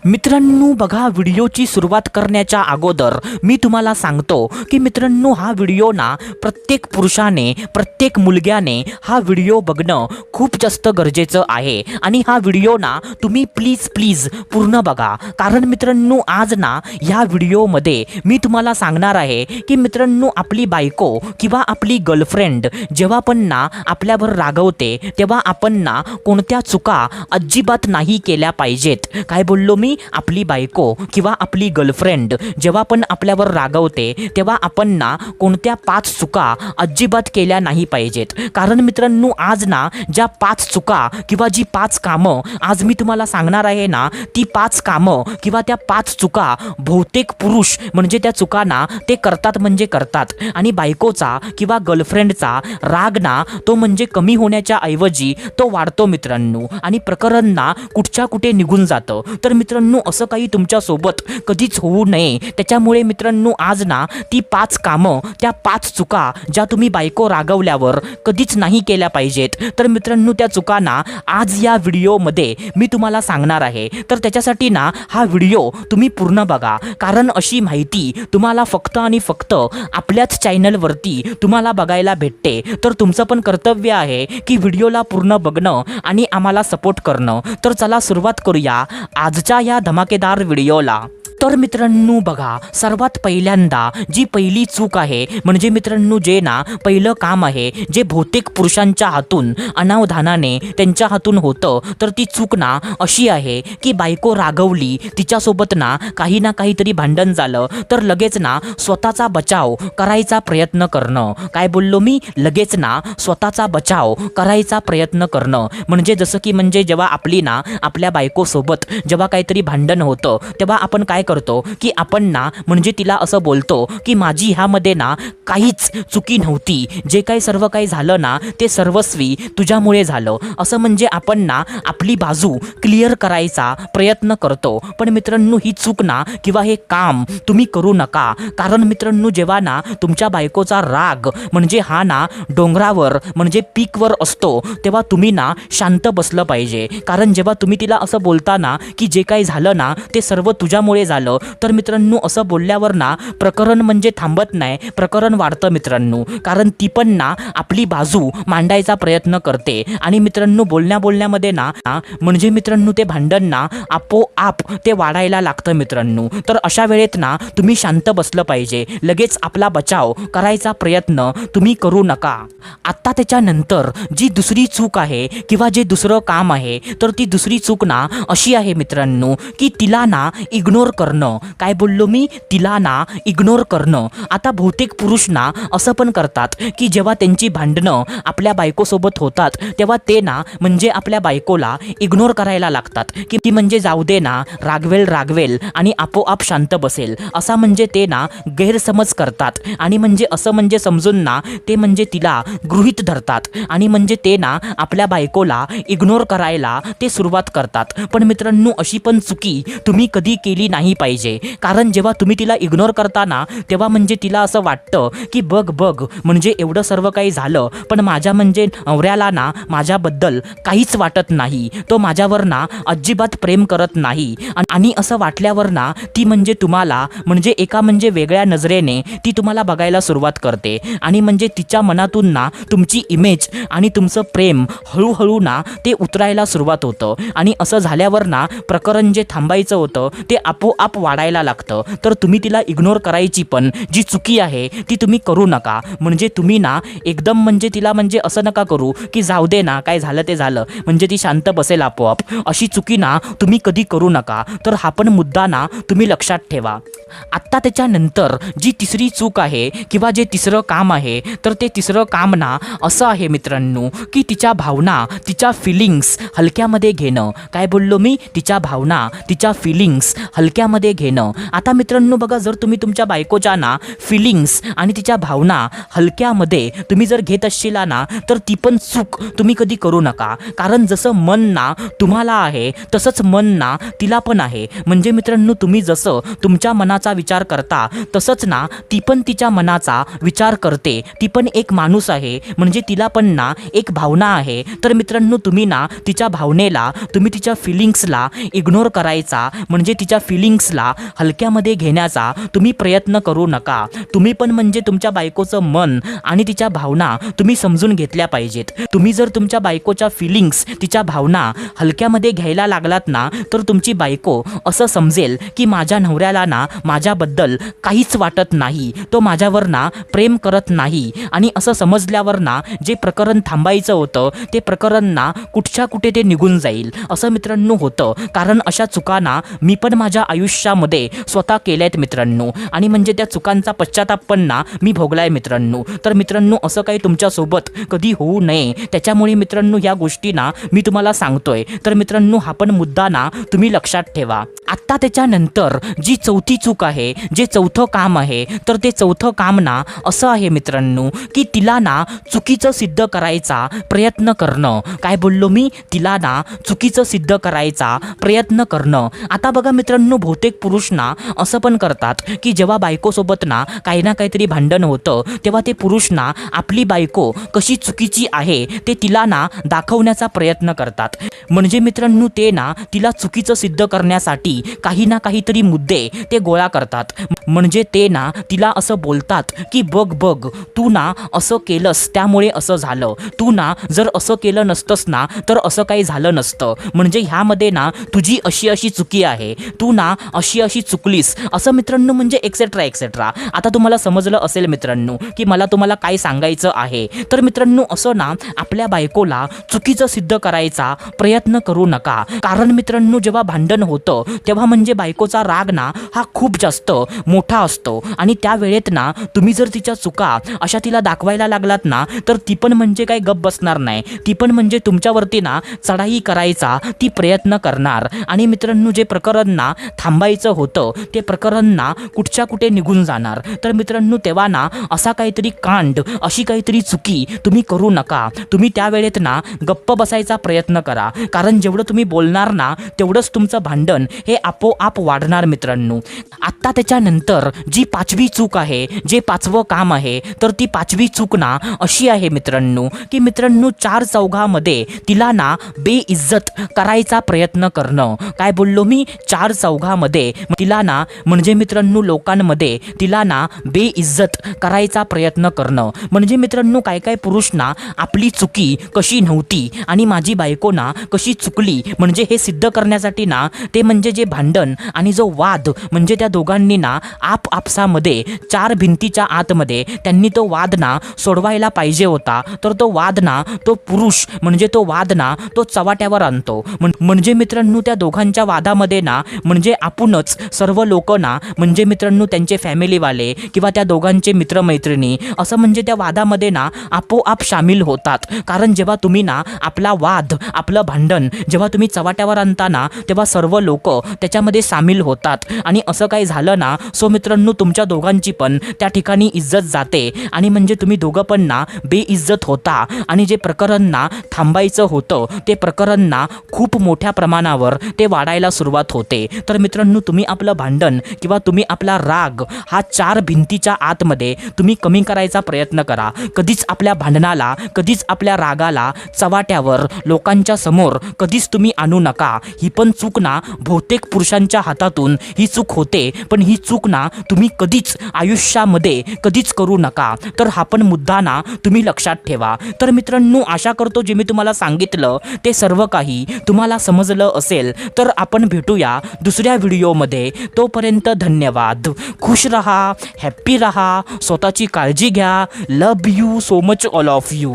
मित्रांनो बघा, व्हिडिओची सुरुवात करण्याच्या अगोदर मी तुम्हाला सांगतो की मित्रांनो हा व्हिडिओ ना प्रत्येक पुरुषाने, प्रत्येक मुलग्याने हा व्हिडिओ बघणं खूप जास्त गरजेचं आहे आणि हा व्हिडिओ ना तुम्ही प्लीज पूर्ण बघा. कारण मित्रांनो आज ना ह्या व्हिडिओमध्ये मी तुम्हाला सांगणार आहे की मित्रांनो आपली बायको किंवा आपली गर्लफ्रेंड जेव्हा पण ना आपल्यावर रागवते तेव्हा आपण ना कोणत्या चुका अजिबात नाही केल्या पाहिजेत. काय बोललो मी? आपली बायको किंवा आपली गर्लफ्रेंड जेव्हा पण आपल्यावर रागवते तेव्हा आपण ना कोणत्या 5 चुका अजिबात केल्या नाही पाहिजेत. कारण मित्रांनो आज ना ज्या 5 चुका किंवा जी 5 कामं आज मी तुम्हाला सांगणार आहे ना, ती 5 कामं किंवा त्या 5 चुका बहुतेक पुरुष म्हणजे त्या चुका ना ते करतात म्हणजे करतात आणि बायकोचा किंवा गर्लफ्रेंडचा राग ना तो म्हणजे कमी होण्याच्या ऐवजी तो वाढतो मित्रांनो आणि प्रकरण ना कुठच्या कुठे निघून जातं. तर मित्रांनो असं काही तुमच्या सोबत कधीच होऊ नये त्याच्यामुळे मित्रांनो आज ना ती 5 कामं, त्या 5 चुका ज्या तुम्ही बायको रागवल्यावर कधीच नाही केल्या पाहिजेत. तर मित्रांनो त्या चुका ना आज या व्हिडिओमध्ये मी तुम्हाला सांगणार आहे. तर त्याच्यासाठी ना हा व्हिडिओ तुम्ही पूर्ण बघा. कारण अशी माहिती तुम्हाला फक्त आणि फक्त आपल्याच चॅनलवरती तुम्हाला बघायला भेटते. तर तुमचं पण कर्तव्य आहे की व्हिडिओला पूर्ण बघणं आणि आम्हाला सपोर्ट करणं. तर चला सुरुवात करूया आजच्या या धमाकेदार व्हिडिओला. तर मित्रांनो बघा, सर्वात पहिल्यांदा जी पहिली चूक आहे म्हणजे मित्रांनो जे ना पहिलं काम आहे जे बहुतेक पुरुषांच्या हातून अनावधानाने त्यांच्या हातून होतं, तर ती चूक ना अशी आहे की बायको रागवली, तिच्यासोबत ना काहीतरी भांडण झालं तर लगेच ना स्वतःचा बचाव करायचा प्रयत्न करणं. काय बोललो मी? लगेच ना स्वतःचा बचाव करायचा प्रयत्न करणं. म्हणजे जसं की म्हणजे जेव्हा आपली ना आपल्या बायकोसोबत जेव्हा काहीतरी भांडण होतं तेव्हा आपण काय करतो की आपण ना म्हणजे तिला असं बोलतो की माझी ह्यामध्ये ना काहीच चुकी नव्हती, जे काही सर्व काही झालं ना ते सर्वस्वी तुझ्यामुळे झालं, असं म्हणजे आपण ना आपली बाजू क्लिअर करायचा प्रयत्न करतो. पण मित्रांनो ही चूक ना किंवा हे काम तुम्ही करू नका. कारण मित्रांनो जेव्हा ना तुमच्या बायकोचा राग म्हणजे हा ना डोंगरावर म्हणजे पीकवर असतो तेव्हा तुम्ही ना शांत बसलं पाहिजे. कारण जेव्हा तुम्ही तिला असं बोलता ना की जे काही झालं ना ते सर्व तुझ्यामुळे झालं, तर मित्रांनो असं बोलल्यावर ना प्रकरण म्हणजे थांबत नाही, प्रकरण वाढतं मित्रांनो. कारण ती पण ना आपली बाजू मांडायचा प्रयत्न करते आणि मित्रांनो बोलण्यामध्ये ना म्हणजे मित्रांनो ते भांडण ना आपोआप ते वाढायला लागतं मित्रांनो. तर अशा वेळेत ना तुम्ही शांत बसलं पाहिजे. लगेच आपला बचाव करायचा प्रयत्न तुम्ही करू नका. आता त्याच्यानंतर जी दुसरी चूक आहे किंवा जे दुसरं काम आहे तर ती दुसरी चूक ना अशी आहे मित्रांनो की तिला ना इग्नोर करणं. काय बोललो मी? तिला ना इग्नोर करणं. आता बहुतेक पुरुष ना असं पण करतात की जेव्हा त्यांची भांडणं आपल्या बायकोसोबत होतात तेव्हा ते ना म्हणजे आपल्या बायकोला इग्नोर करायला लागतात की ती म्हणजे जाऊ दे ना, रागवेल आणि आपोआप शांत बसेल, असा म्हणजे ते ना गैरसमज करतात आणि म्हणजे असं म्हणजे समजून ना ते म्हणजे तिला गृहीत धरतात आणि म्हणजे ते ना आपल्या बायकोला इग्नोर करायला ते सुरुवात करतात. पण मित्रांनो अशी पण चुकी तुम्ही कधी केली नाही पाहिजे. कारण जेव्हा तुम्ही तिला इग्नोर करता ना तेव्हा म्हणजे तिला असं वाटतं की बघ म्हणजे एवढं सर्व काही झालं पण माझ्या म्हणजे नवऱ्याला ना माझ्याबद्दल काहीच वाटत नाही, तो माझ्यावर ना अजिबात प्रेम करत नाही. आणि असं वाटल्यावर ना ती म्हणजे तुम्हाला म्हणजे एका म्हणजे वेगळ्या नजरेने ती तुम्हाला बघायला सुरुवात करते आणि म्हणजे तिच्या मनातून ना तुमची इमेज आणि तुमचं प्रेम हळूहळू ना ते उतरायला सुरुवात होतं आणि असं झाल्यावर ना प्रकरण जे थांबायचं होतं ते आपोआप वाढायला लागतं. तर तुम्ही तिला इग्नोर करायची पण जी चुकी आहे ती तुम्ही करू नका. म्हणजे तुम्ही ना एकदम म्हणजे तिला म्हणजे असं नका करू की जाऊ दे ना, काय झालं ते झालं, म्हणजे ती शांत बसेल आपोआप, अशी चुकी ना तुम्ही कधी करू नका. तर हा पण मुद्दा ना तुम्ही लक्षात ठेवा. आत्ता त्याच्यानंतर जी तिसरी चूक आहे किंवा जे तिसरं काम आहे तर ते तिसरं काम ना असं आहे मित्रांनो की तिच्या भावना, तिच्या फिलिंग्स हलक्यामध्ये घेणं. काय बोललो मी? तिच्या भावना, तिच्या फिलिंग्स हलक्यामध्ये हलक्यामध्ये घेणं. आता मित्रांनो बघा, जर तुम्ही तुमच्या बायकोच्या ना फिलिंग्स आणि तिच्या भावना हलक्यामध्ये तुम्ही जर घेत असशीला ना, तर ती पण चूक तुम्ही कधी करू नका. कारण जसं मन ना तुम्हाला आहे तसंच मन ना तिला पण आहे. म्हणजे मित्रांनो, तुम्ही जसं तुमच्या मनाचा विचार करता तसंच ना ती पण तिच्या मनाचा विचार करते. ती पण एक माणूस आहे, म्हणजे तिला पण ना एक भावना आहे. तर मित्रांनो, तुम्ही ना तिच्या भावनेला, तुम्ही तिच्या फिलिंग्सला इग्नोर करायचा, म्हणजे तिच्या फिलिंग्सला हलक्यामध्ये घेण्याचा तुम्ही प्रयत्न करू नका. तुम्ही पण म्हणजे तुमच्या बायकोचं मन आणि तिच्या भावना तुम्ही समजून घेतल्या पाहिजेत. तुम्ही जर तुमच्या बायकोच्या फिलिंग्स, तिच्या भावना हलक्यामध्ये घ्यायला लागलात ना, तर तुमची बायको असं समजेल की माझ्या नवऱ्याला ना माझ्याबद्दल काहीच वाटत नाही, तो माझ्यावर ना प्रेम करत नाही. आणि असं समजल्यावर ना जे प्रकरण थांबायचं होतं ते प्रकरण ना कुठच्या कुठे ते निघून जाईल. असं मित्रांनो होतं. कारण अशा चुका ना मी पण माझ्या आयुष्यामध्ये स्वतः केल्यात मित्रांनो, आणि म्हणजे त्या चुकांचा पश्चाताप पण ना मी भोगलाय मित्रांनो. तर मित्रांनो, असं काही तुमच्यासोबत कधी होऊ नये, त्याच्यामुळे मित्रांनो ह्या गोष्टी ना मी तुम्हाला सांगतोय. तर मित्रांनो, हा पण मुद्दा ना तुम्ही लक्षात ठेवा. आत्ता त्याच्यानंतर जी चौथी चूक आहे, जे चौथं काम आहे, तर ते चौथं काम ना असं आहे मित्रांनो की तिला ना चुकीचं सिद्ध करायचा प्रयत्न करणं. काय बोललो मी? तिला ना चुकीचं सिद्ध करायचा प्रयत्न करणं. आता बघा मित्रांनो, बहुतेक पुरुष ना असं पण करतात की जेव्हा बायकोसोबत ना काही ना काहीतरी भांडण होतं, तेव्हा ते पुरुष ना आपली बायको कशी चुकीची आहे ते तिला ना दाखवण्याचा प्रयत्न करतात. म्हणजे मित्रांनो, ते ना तिला चुकीचं सिद्ध करण्यासाठी काही ना काहीतरी मुद्दे ते गोळा करतात. म्हणजे ते ना तिला असं बोलतात की बघ बघ, तू ना असं केलंस त्यामुळे असं झालं, तू ना जर असं केलं नसतंस ना तर असं काही झालं नसतं. म्हणजे ह्यामध्ये ना तुझी अशी अशी चुकी आहे, तू ना अशी अशी चुकलीस, असं मित्रांनो, म्हणजे एक्सेट्रा एक्सेट्रा. आता तुम्हाला समजलं असेल मित्रांनो की मला तुम्हाला काय सांगायचं आहे. तर मित्रांनो, असं ना आपल्या बायकोला चुकीचं सिद्ध करायचा प्रयत्न करू नका. कारण मित्रांनो, जेव्हा भांडण होतं तेव्हा म्हणजे बायकोचा राग ना हा खूप जास्त मोठा असतो. आणि त्या वेळेत ना तुम्ही जर तिच्या चुका अशा तिला दाखवायला लागलात ना, तर ती पण म्हणजे काही गप्प बसणार नाही. ती पण म्हणजे तुमच्यावरती ना चढाई करायचा ती प्रयत्न करणार. आणि मित्रांनो, जे प्रकरण ना थांबायचं होतं ते प्रकरण ना कुठच्या कुठे निघून जाणार. तर मित्रांनो, तेव्हा ना असा काहीतरी कांड, अशी काहीतरी चुकी तुम्ही करू नका. तुम्ही त्या वेळेत ना गप्प बसायचा प्रयत्न करा. कारण जेवढं तुम्ही बोलणार ना तेवढंच तुमचं भांडण हे आपोआप वाढणार मित्रांनो. आत्ता त्याच्यानंतर जी पाचवी चूक आहे, जे पाचवं काम आहे, तर ती पाचवी चूक ना अशी आहे मित्रांनो की मित्रांनो, चार चौघामध्ये तिला ना बेइज्जत करायचा प्रयत्न करणं. काय बोललो मी? चार चौघामध्ये तिला ना, म्हणजे मित्रांनो लोकांमध्ये तिला ना बेइज्जत करायचा प्रयत्न करणं. म्हणजे मित्रांनो, काय काय पुरुष ना आपली चुकी कशी नव्हती आणि माझी बायको ना कशी चुकली, म्हणजे हे सिद्ध करण्यासाठी ना ते म्हणजे जे भांडण आणि जो वाद, म्हणजे त्या दोघांनी ना आपसामध्ये चार भिंतीच्या आतमध्ये त्यांनी तो वाद ना सोडवायला पाहिजे होता. तर तो वाद ना तो पुरुष म्हणजे तो वाद ना तो चव्हाट्यावर आणतो. म्हणजे मित्रांनो, त्या दोघांच्या वादामध्ये ना म्हणजे आपणच सर्व लोक ना, म्हणजे मित्रांनो त्यांचे फॅमिलीवाले किंवा त्या दोघांचे मित्रमैत्रिणी असं म्हणजे त्या वादामध्ये ना आपोआप सामील होतात. कारण जेव्हा तुम्ही ना आपला वाद, आपलं भांडण जेव्हा तुम्ही चव्हाट्यावर आणता ना, तेव्हा सर्व लोक त्याच्यामध्ये सामील होतात. आणि असं काही झालं ना, सो मित्रांनो, तुमच्या दोघांची पण त्या ठिकाणी इज्जत जाते. आणि म्हणजे तुम्ही दोघं पण ना बेइज्जत होता. आणि जे प्रकरण ना थांबायचं होतं ते प्रकरण ना खूप मोठ्या प्रमाणावर ते वाढायला सुरुवात होते. तर मित्रांनो, तुम्ही आपलं भांडण किंवा तुम्ही आपला राग हा चार भिंतीच्या आतमध्ये तुम्ही कमी करायचा प्रयत्न करा. कधीच आपल्या भांडणाला, कधीच आपल्या रागाला चव्हाट्यावर लोकांच्या समोर कधीच तुम्ही आणू नका. ही पण चूक ना बहुतेक पुरुषांच्या हातातून ही चूक होते. पण ही चूक ना तुम्ही कधीच आयुष्यामध्ये कधीच करू नका. तर हा पण मुद्दा ना तुम्ही लक्षात ठेवा. तर मित्रांनो, आशा करतो जे मी तुम्हाला सांगितलं ते सर्व काही तुम्हाला समजलं असेल. तर आपण भेटूया दुसऱ्या व्हिडिओमध्ये. तोपर्यंत धन्यवाद. खुश रहा, हॅप्पी रहा, स्वतःची काळजी घ्या. Love you so much all of you.